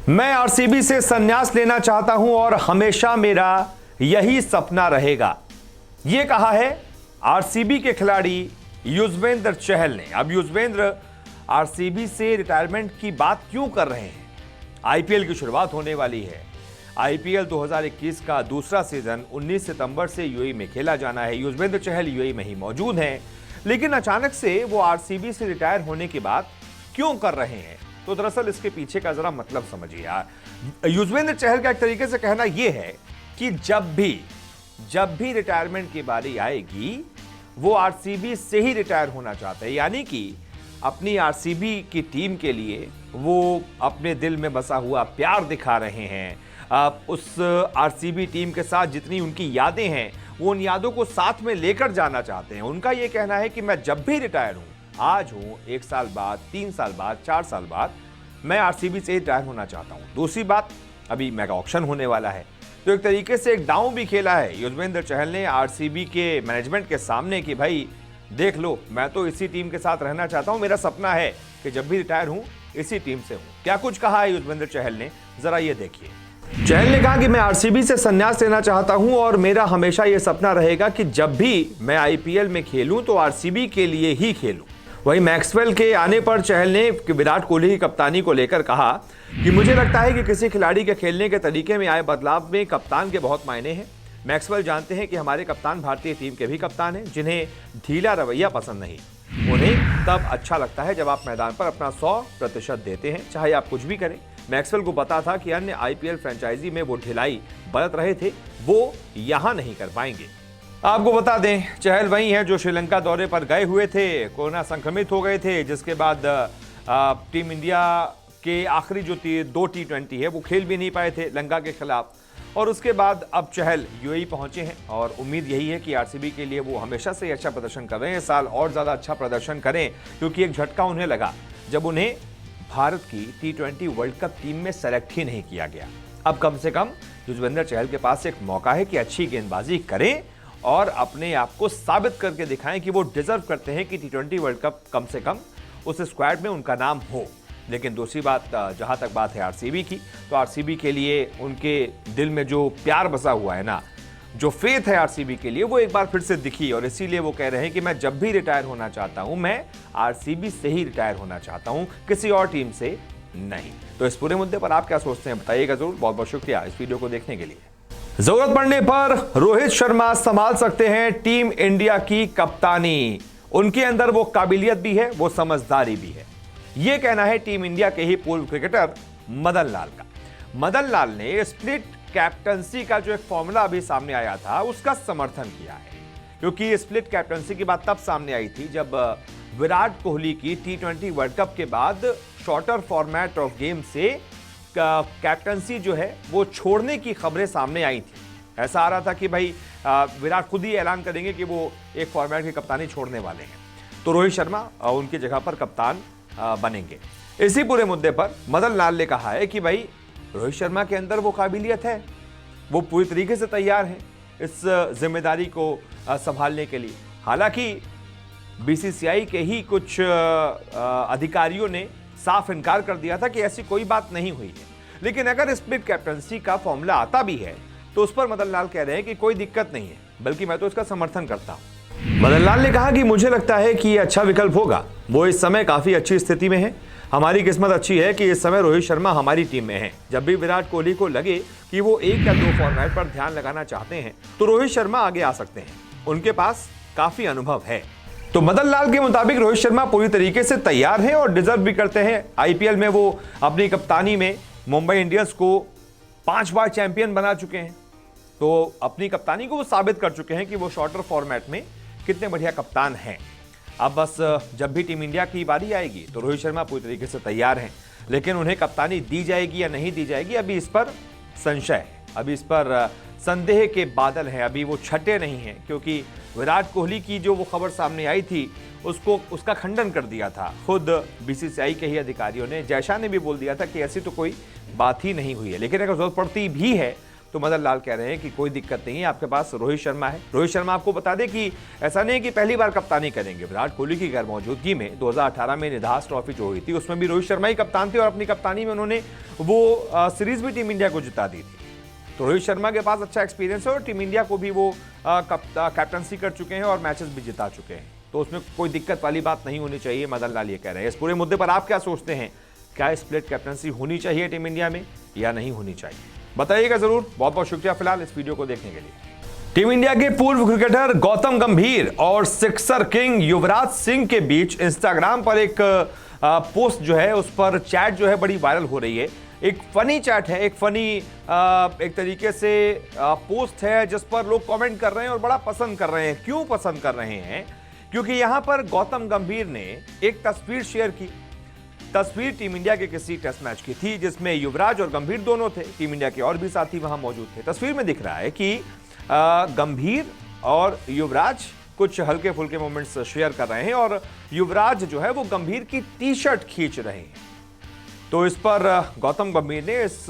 मैं आरसीबी से संन्यास लेना चाहता हूं और हमेशा मेरा यही सपना रहेगा। यह कहा है आरसीबी के खिलाड़ी युजवेंद्र चहल ने। अब युजवेंद्र आरसीबी से रिटायरमेंट की बात क्यों कर रहे हैं? आईपीएल की शुरुआत होने वाली है। आईपीएल 2021 का दूसरा सीजन 19 सितंबर से यूएई में खेला जाना है। युजवेंद्र चहल यूएई में ही मौजूद हैं, लेकिन अचानक से वो आरसीबी से रिटायर होने की बात क्यों कर रहे हैं? तो दरअसल इसके पीछे का जरा मतलब समझिए यार। युजवेंद्र चहल का एक तरीके से कहना यह है कि जब भी रिटायरमेंट की बारी आएगी वो आरसीबी से ही रिटायर होना चाहते हैं। यानी कि अपनी आरसीबी की टीम के लिए वो अपने दिल में बसा हुआ प्यार दिखा रहे हैं। उस आरसीबी टीम के साथ जितनी उनकी यादें हैं वो उन यादों को साथ में लेकर जाना चाहते हैं। उनका ये कहना है कि मैं जब भी रिटायर हूं, आज हूं, 1 साल बाद, 3 साल बाद, 4 साल बाद, मैं आरसीबी से रिटायर होना चाहता हूं। दूसरी बात, अभी मेगा ऑक्शन होने वाला है, तो एक तरीके से एक डाउन भी खेला है युजवेंद्र चहल ने आरसीबी के मैनेजमेंट के सामने कि भाई देख लो, मैं तो इसी टीम के साथ रहना चाहता हूं, मेरा सपना है कि जब भी रिटायर हूं इसी टीम से हूं। क्या कुछ कहा है युजवेंद्र चहल ने, जरा ये देखिए। चहल ने कहा कि मैं आरसीबी से संन्यास लेना चाहता हूं और मेरा हमेशा यह सपना रहेगा कि जब भी मैं आईपीएल में खेलूं तो आरसीबी के लिए ही खेलूं। वहीं मैक्सवेल के आने पर चहल ने विराट कोहली की कप्तानी को लेकर कहा कि मुझे लगता है कि किसी खिलाड़ी के खेलने के तरीके में आए बदलाव में कप्तान के बहुत मायने हैं। मैक्सवेल जानते हैं कि हमारे कप्तान भारतीय टीम के भी कप्तान हैं, जिन्हें ढीला रवैया पसंद नहीं। उन्हें तब अच्छा लगता है जब आप मैदान पर अपना 100% देते हैं, चाहे आप कुछ भी करें। मैक्सवेल को पता था कि अन्य आईपीएल फ्रेंचाइजी में वो ढिलाई बरत रहे थे, वो यहां नहीं कर पाएंगे। आपको बता दें, चहल वही हैं जो श्रीलंका दौरे पर गए हुए थे, कोरोना संक्रमित हो गए थे, जिसके बाद टीम इंडिया के आखिरी जो 2 T20 है वो खेल भी नहीं पाए थे लंका के खिलाफ। और उसके बाद अब चहल यूएई पहुंचे हैं और उम्मीद यही है कि आरसीबी के लिए वो हमेशा से अच्छा प्रदर्शन कर रहे हैं, इस साल और ज्यादा अच्छा प्रदर्शन करें, क्योंकि एक झटका उन्हें लगा जब उन्हें भारत की T20 वर्ल्ड कप टीम में सेलेक्ट ही नहीं किया गया। अब कम से कम युजवेंद्र चहल के पास एक मौका है कि अच्छी गेंदबाजी करें और अपने आप को साबित करके दिखाएं कि वो डिजर्व करते हैं कि T20 वर्ल्ड कप कम से कम उस स्क्वाड में उनका नाम हो। लेकिन दूसरी बात, जहां तक बात है आरसीबी की, तो आरसीबी के लिए उनके दिल में जो प्यार बसा हुआ है ना, जो फेथ है आरसीबी के लिए, वो एक बार फिर से दिखी और इसीलिए वो कह रहे हैं कि मैं जब भी रिटायर होना चाहता हूं, मैं आरसीबी से ही रिटायर होना चाहता हूं, किसी और टीम से नहीं। तो इस पूरे मुद्दे पर आप क्या सोचते हैं, बताइएगा जरूर। बहुत बहुत शुक्रिया इस वीडियो को देखने के लिए। जरूरत पड़ने पर रोहित शर्मा संभाल सकते हैं टीम इंडिया की कप्तानी। उनके अंदर वो काबिलियत भी है, वो समझदारी भी है, यह कहना है टीम इंडिया के ही पूर्व क्रिकेटर मदन लाल का। मदन लाल ने स्प्लिट कैप्टंसी का जो एक फॉर्मूला अभी सामने आया था उसका समर्थन किया है, क्योंकि स्प्लिट कैप्टंसी की बात तब सामने आई थी जब विराट कोहली की T20 वर्ल्ड कप के बाद शॉर्टर फॉर्मेट ऑफ गेम से कैप्टंसी जो है वो छोड़ने की खबरें सामने आई थी। ऐसा आ रहा था कि भाई विराट खुद ही ऐलान करेंगे कि वो एक फॉर्मेट की कप्तानी छोड़ने वाले हैं, तो रोहित शर्मा उनकी जगह पर कप्तान बनेंगे। इसी पूरे मुद्दे पर मदन लाल ने कहा है कि भाई रोहित शर्मा के अंदर वो काबिलियत है, वो पूरी तरीके से तैयार है इस जिम्मेदारी को संभालने के लिए। हालांकि बीसीसीआई के ही कुछ अधिकारियों ने साफ इनकार कर दिया था कि ऐसी कोई बात नहीं हुई है, लेकिन अगर स्प्लिट कैप्टंसी का फॉर्मूला आता भी है तो उस पर मदन लाल कह रहे हैं कि कोई दिक्कत नहीं है, बल्कि मैं तो इसका समर्थन करता हूं। मदन लाल ने कहा कि मुझे लगता है कि यह अच्छा विकल्प होगा, वो इस समय काफी अच्छी स्थिति में है। हमारी किस्मत अच्छी है कि इस समय रोहित शर्मा हमारी टीम में है। जब भी विराट कोहली को लगे कि वो 1 या 2 फॉर्मेट पर ध्यान लगाना चाहते हैं तो रोहित शर्मा आगे आ सकते हैं, उनके पास काफी अनुभव है। तो मदन लाल के मुताबिक रोहित शर्मा पूरी तरीके से तैयार हैं और डिजर्व भी करते हैं। आईपीएल में वो अपनी कप्तानी में मुंबई इंडियंस को 5 बार चैंपियन बना चुके हैं, तो अपनी कप्तानी को वो साबित कर चुके हैं कि वो शॉर्टर फॉर्मेट में कितने बढ़िया कप्तान हैं। अब बस जब भी टीम इंडिया की बारी आएगी तो रोहित शर्मा पूरी तरीके से तैयार हैं, लेकिन उन्हें कप्तानी दी जाएगी या नहीं दी जाएगी, अभी इस पर संशय है, अभी इस पर संदेह के बादल हैं, अभी वो छटे नहीं हैं, क्योंकि विराट कोहली की जो वो खबर सामने आई थी उसका खंडन कर दिया था खुद बीसीसीआई के ही अधिकारियों ने। जयशाह ने भी बोल दिया था कि ऐसी तो कोई बात ही नहीं हुई है, लेकिन अगर जरूरत पड़ती भी है तो मदन लाल कह रहे हैं कि कोई दिक्कत नहीं है, आपके पास रोहित शर्मा है। रोहित शर्मा आपको बता दें कि ऐसा नहीं कि पहली बार कप्तानी करेंगे। विराट कोहली की गैर मौजूदगी में 2018 में निधास ट्रॉफी जो हुई थी उसमें भी रोहित शर्मा ही कप्तान थे और अपनी कप्तानी में उन्होंने वो सीरीज भी टीम इंडिया को जिता दी थी। तो रोहित शर्मा के पास अच्छा एक्सपीरियंस है और टीम इंडिया को भी वो कैप्टनसी कर चुके हैं और मैचेस भी जिता चुके हैं, तो उसमें कोई दिक्कत वाली बात नहीं होनी चाहिए, मदन लाल ये कह रहे हैं। इस पूरे मुद्दे पर आप क्या सोचते हैं? क्या स्प्लिट कैप्टनसी होनी चाहिए टीम इंडिया में या नहीं होनी चाहिए? बताइएगा जरूर। बहुत बहुत शुक्रिया फिलहाल इस वीडियो को देखने के लिए। टीम इंडिया के पूर्व क्रिकेटर गौतम गंभीर और सिक्सर किंग युवराज सिंह के बीच इंस्टाग्राम पर एक पोस्ट जो है, उस पर चैट जो है बड़ी वायरल हो रही है। एक फनी चैट है, एक फनी एक तरीके से पोस्ट है जिस पर लोग कमेंट कर रहे हैं और बड़ा पसंद कर रहे हैं। क्यों पसंद कर रहे हैं? क्योंकि यहां पर गौतम गंभीर ने एक तस्वीर शेयर की। तस्वीर टीम इंडिया के किसी टेस्ट मैच की थी जिसमें युवराज और गंभीर दोनों थे, टीम इंडिया के और भी साथी वहां मौजूद थे। तस्वीर में दिख रहा है कि गंभीर और युवराज कुछ हल्के फुल्के मोमेंट्स शेयर कर रहे हैं और युवराज जो है वो गंभीर की टी शर्ट खींच रहे हैं। तो इस पर गौतम गंभीर ने इस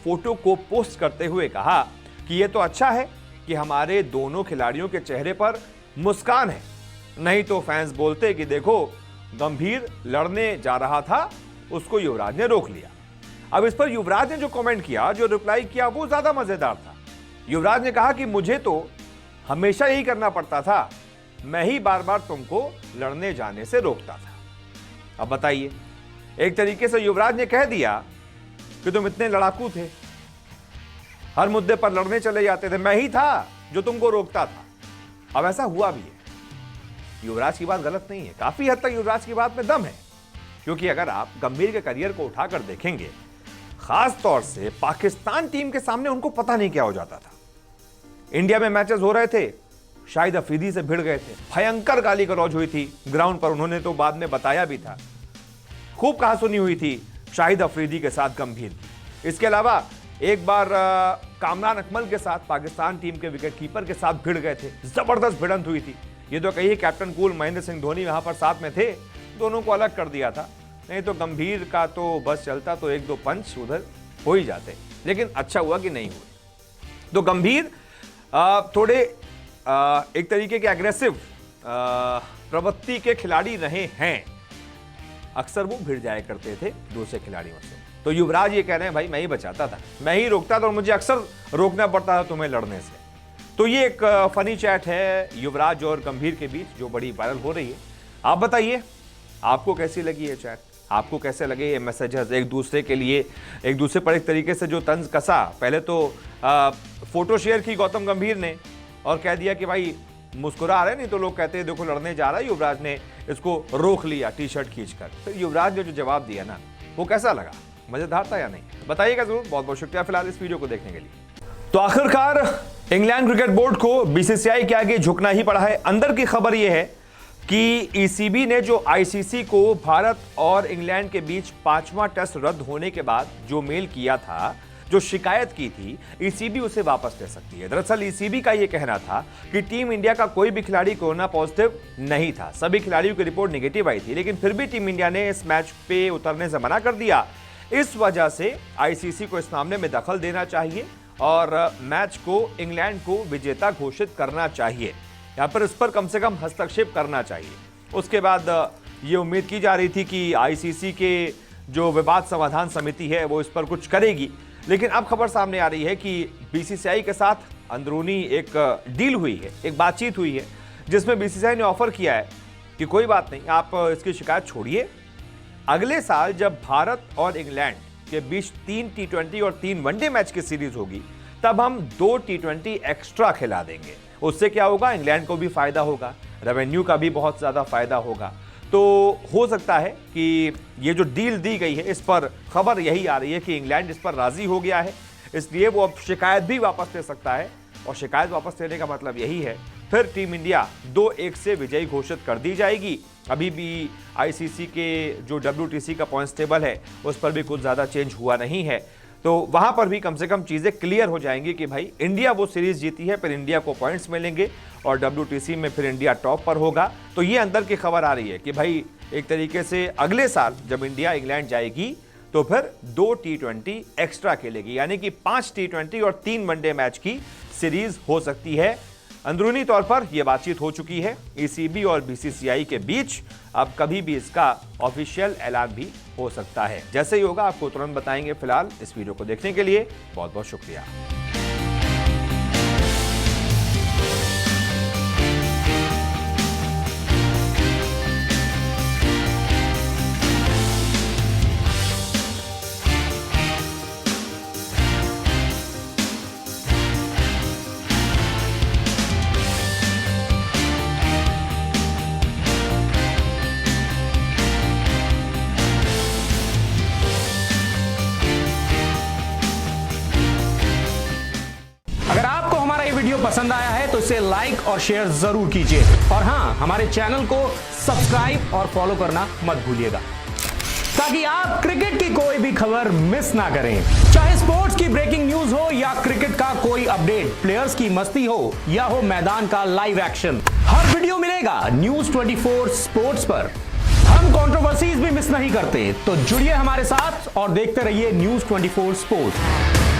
फोटो को पोस्ट करते हुए कहा कि ये तो अच्छा है कि हमारे दोनों खिलाड़ियों के चेहरे पर मुस्कान है, नहीं तो फैंस बोलते कि देखो गंभीर लड़ने जा रहा था, उसको युवराज ने रोक लिया। अब इस पर युवराज ने जो कमेंट किया, जो रिप्लाई किया, वो ज्यादा मजेदार था। युवराज ने कहा कि मुझे तो हमेशा यही करना पड़ता था, मैं ही बार बार तुमको लड़ने जाने से रोकता था। अब बताइए, एक तरीके से युवराज ने कह दिया कि तुम इतने लड़ाकू थे, हर मुद्दे पर लड़ने चले जाते थे, मैं ही था जो तुमको रोकता था। अब ऐसा हुआ भी है। युवराज की बात गलत नहीं है, काफी हद तक युवराज की बात में दम है, क्योंकि अगर आप गंभीर के करियर को उठाकर देखेंगे, खास तौर से पाकिस्तान टीम के सामने उनको पता नहीं क्या हो जाता था। इंडिया में मैचेस हो रहे थे, शाहिद अफरीदी से भिड़ गए थे, भयंकर गाली गलौज हुई थी ग्राउंड पर, उन्होंने तो बाद में बताया भी था। खूब कहा सुनी हुई थी शाहिद अफरीदी के साथ गंभीर की। इसके अलावा एक बार कामरान अकमल के साथ पाकिस्तान टीम के विकेट कीपर के साथ भिड़ गए थे, जबरदस्त भिड़ंत हुई थी। ये तो कहिए कैप्टन कूल महेंद्र सिंह धोनी वहां पर साथ में थे, दोनों को अलग कर दिया था, नहीं तो गंभीर का तो बस चलता तो एक दो पंच उधर हो ही जाते। लेकिन अच्छा हुआ कि नहीं हुए। तो गंभीर थोड़े एक तरीके के एग्रेसिव प्रवृत्ति के खिलाड़ी रहे हैं, अक्सर वो भिड़ जाया करते थे दूसरे खिलाड़ियों से। तो युवराज ये कह रहे हैं भाई मैं ही बचाता था, मैं ही रोकता था और मुझे अक्सर रोकना पड़ता था तुम्हें लड़ने से। तो ये एक फनी चैट है युवराज और गंभीर के बीच जो बड़ी वायरल हो रही है। आप बताइए आपको कैसी लगी ये चैट, आपको कैसे लगे ये मैसेजेस एक दूसरे के लिए, एक दूसरे पर एक तरीके से जो तंज कसा। पहले तो फोटो शेयर की गौतम गंभीर ने और कह दिया कि भाई मुस्कुरा रहे, नहीं तो लोग कहते हैं देखो लड़ने जा रहा है, युवराज ने इसको रोक लिया टी शर्ट खींचकर। फिर युवराज ने जो जवाब दिया ना, वो कैसा लगा, मजेदार था या नहीं? बताइएगा जरूर। बहुत बहुत शुक्रिया फिलहाल इस वीडियो को देखने के लिए। तो आखिरकार इंग्लैंड क्रिकेट बोर्ड को बीसीसीआई के आगे झुकना ही पड़ा है। अंदर की खबर यह है कि ईसीबी ने जो आईसीसी को भारत और इंग्लैंड के बीच 5वां टेस्ट रद्द होने के बाद जो मेल किया था, जो शिकायत की थी, ईसीबी उसे वापस ले सकती है। दरअसल ईसीबी का यह कहना था कि टीम इंडिया का कोई भी खिलाड़ी कोरोना पॉजिटिव नहीं था, सभी खिलाड़ियों की रिपोर्ट नेगेटिव आई थी, लेकिन फिर भी टीम इंडिया ने इस मैच पे उतरने से मना कर दिया। इस वजह से आईसीसी को इस मामले में दखल देना चाहिए और मैच को इंग्लैंड को विजेता घोषित करना चाहिए, यहां पर इस पर कम से कम हस्तक्षेप करना चाहिए। उसके बाद ये उम्मीद की जा रही थी कि आईसीसी के जो विवाद समाधान समिति है वो इस पर कुछ करेगी, लेकिन अब खबर सामने आ रही है कि बीसीसीआई के साथ अंदरूनी एक डील हुई है, एक बातचीत हुई है, जिसमें बीसीसीआई ने ऑफर किया है कि कोई बात नहीं, आप इसकी शिकायत छोड़िए, अगले साल जब भारत और इंग्लैंड के बीच 3 T20 और 3 वनडे मैच की सीरीज होगी, तब हम 2 T20 एक्स्ट्रा खिला देंगे। उससे क्या होगा, इंग्लैंड को भी फायदा होगा, रेवेन्यू का भी बहुत ज्यादा फायदा होगा। तो हो सकता है कि ये जो डील दी गई है, इस पर खबर यही आ रही है कि इंग्लैंड इस पर राजी हो गया है, इसलिए वो अब शिकायत भी वापस ले सकता है, और शिकायत वापस लेने का मतलब यही है फिर टीम इंडिया 2-1 से विजयी घोषित कर दी जाएगी। अभी भी आईसीसी के जो WTC का पॉइंट्स टेबल है उस पर भी कुछ ज़्यादा चेंज हुआ नहीं है, तो वहां पर भी कम से कम चीज़ें क्लियर हो जाएंगी कि भाई इंडिया वो सीरीज जीती है, फिर इंडिया को पॉइंट्स मिलेंगे और WTC में फिर इंडिया टॉप पर होगा। तो ये अंदर की खबर आ रही है कि भाई एक तरीके से अगले साल जब इंडिया इंग्लैंड जाएगी तो फिर 2 T20 एक्स्ट्रा खेलेगी, यानी कि 5 T20 और 3 वनडे मैच की सीरीज हो सकती है। अंदरूनी तौर पर यह बातचीत हो चुकी है ECB और BCCI के बीच। अब कभी भी इसका ऑफिशियल ऐलान भी हो सकता है। जैसे ही होगा आपको तुरंत बताएंगे। फिलहाल इस वीडियो को देखने के लिए बहुत बहुत शुक्रिया। अगर आपको हमारा ये वीडियो पसंद आया है तो इसे लाइक और शेयर जरूर कीजिए, और हां, हमारे चैनल को सब्सक्राइब और फॉलो करना मत भूलिएगा, ताकि आप क्रिकेट की कोई भी खबर मिस ना करें। चाहे स्पोर्ट्स की ब्रेकिंग न्यूज हो या क्रिकेट का कोई अपडेट, प्लेयर्स की मस्ती हो या हो मैदान का लाइव एक्शन, हर वीडियो मिलेगा न्यूज 24 स्पोर्ट्स पर। हम कंट्रोवर्सीज भी मिस नहीं करते, तो जुड़िए हमारे साथ और देखते रहिए न्यूज 24 स्पोर्ट्स।